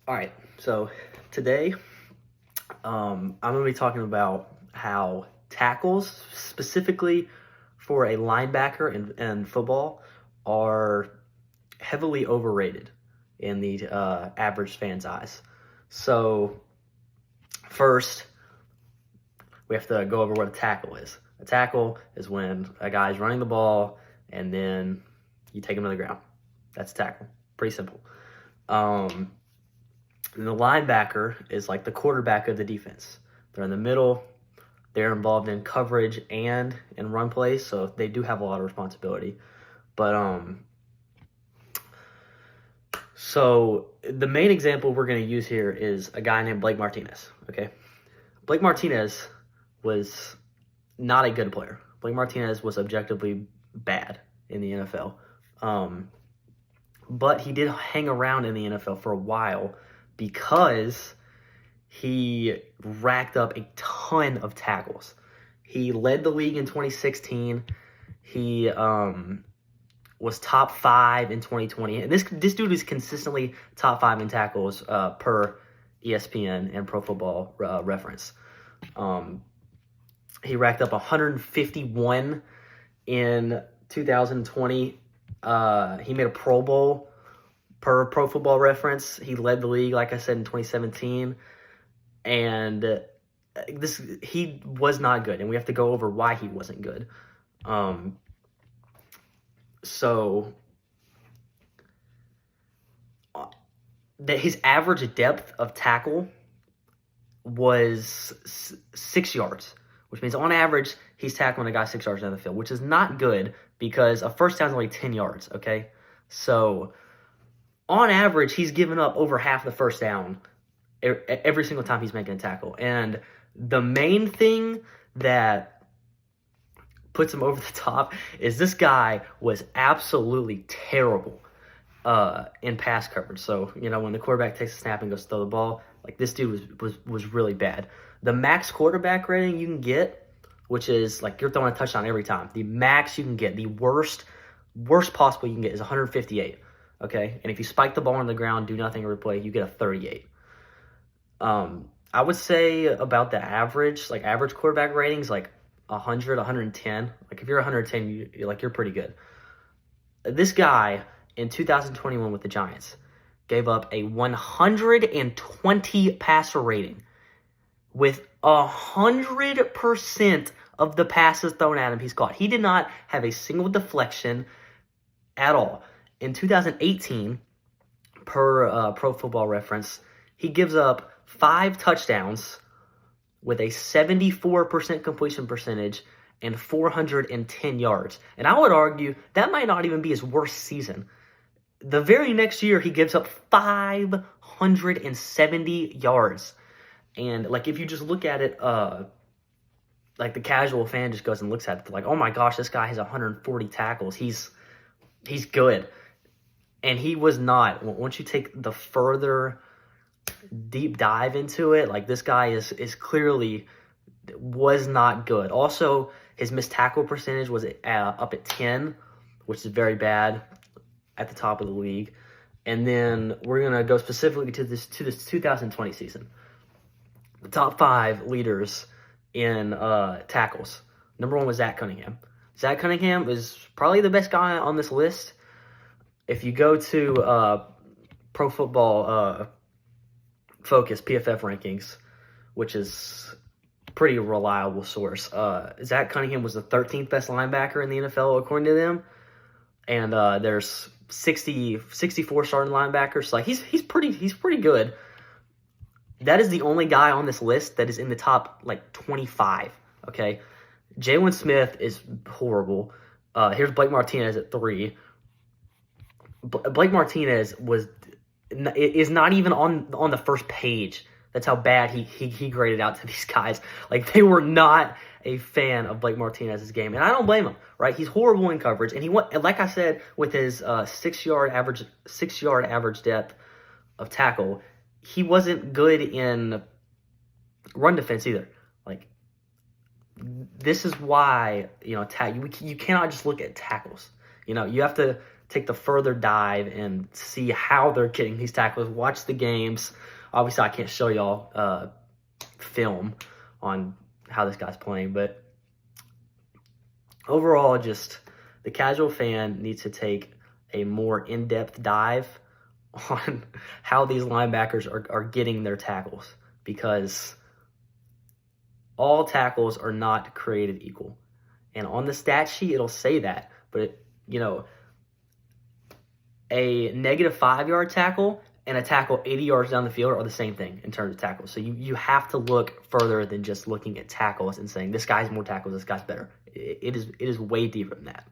All right, so today I'm going to be talking about how tackles, specifically for a linebacker in football, are heavily overrated in the average fan's eyes. So, first, we have to go over what a tackle is. A tackle is when a guy's running the ball and then you take him to the ground. That's a tackle. Pretty simple. And the linebacker is like the quarterback of the defense. They're in the middle. They're involved in coverage and in run plays, so they do have a lot of responsibility. But so the main example we're going to use here is a guy named Blake Martinez. Okay, Blake Martinez was not a good player. Blake Martinez was objectively bad in the NFL. But he did hang around in the NFL for a while because he racked up a ton of tackles. He led the league in 2016. He was top 5 in 2020. And this dude is consistently top 5 in tackles per ESPN and Pro Football Reference. He racked up 151 in 2020. He made a Pro Bowl per Pro Football Reference. He led the league, like I said, in 2017. And he was not good, and we have to go over why he wasn't good. So his average depth of tackle was 6 yards, which means on average he's tackling a guy 6 yards down the field, which is not good because a first down is only 10 yards. Okay, so on average he's giving up over half the first down every single time he's making a tackle. And the main thing that puts him over the top is this guy was absolutely terrible in pass coverage. So, when the quarterback takes a snap and goes to throw the ball, like this dude was really bad. The max quarterback rating you can get, which is like you're throwing a touchdown every time, the max you can get, the worst possible you can get is 158. Okay, and if you spike the ball on the ground, do nothing every play, you get a 38. I would say about the average quarterback ratings, like 100, 110. Like if you're 110, you're pretty good. This guy in 2021 with the Giants gave up a 120 passer rating with 100% of the passes thrown at him he's caught. He did not have a single deflection at all. In 2018, per Pro Football Reference, he gives up 5 touchdowns with a 74% completion percentage and 410 yards. And I would argue that might not even be his worst season. The very next year, he gives up 570 yards. And, if you just look at it, like the casual fan just goes and looks at it, like, oh my gosh, this guy has 140 tackles. He's good. And he was not. Once you take the further deep dive into it, like this guy is clearly was not good. Also, his missed tackle percentage was up at 10, which is very bad at the top of the league. And then we're gonna go specifically to this 2020 season. The top 5 leaders in tackles. Number 1 was Zach Cunningham. Zach Cunningham is probably the best guy on this list. If you go to Pro Football Focus PFF rankings, which is pretty reliable source, Zach Cunningham was the 13th best linebacker in the NFL according to them, and there's 64 starting linebackers. So he's pretty good. That is the only guy on this list that is in the top 25. Okay, Jalen Smith is horrible. Here's Blake Martinez at 3. Blake Martinez is not even on the first page. That's how bad he graded out to these guys. Like, they were not a fan of Blake Martinez's game, and I don't blame him. Right? He's horrible in coverage, and like I said, with his 6 yard average depth of tackle, he wasn't good in run defense either. Like, this is why you cannot just look at tackles. You have to take the further dive and see how they're getting these tackles. Watch the games. Obviously, I can't show y'all film on how this guy's playing, but overall, just the casual fan needs to take a more in-depth dive on how these linebackers are getting their tackles, because all tackles are not created equal. And on the stat sheet, it'll say that. But, a negative 5-yard tackle and a tackle 80 yards down the field are the same thing in terms of tackles. So you have to look further than just looking at tackles and saying, this guy's more tackles, this guy's better. It is way deeper than that.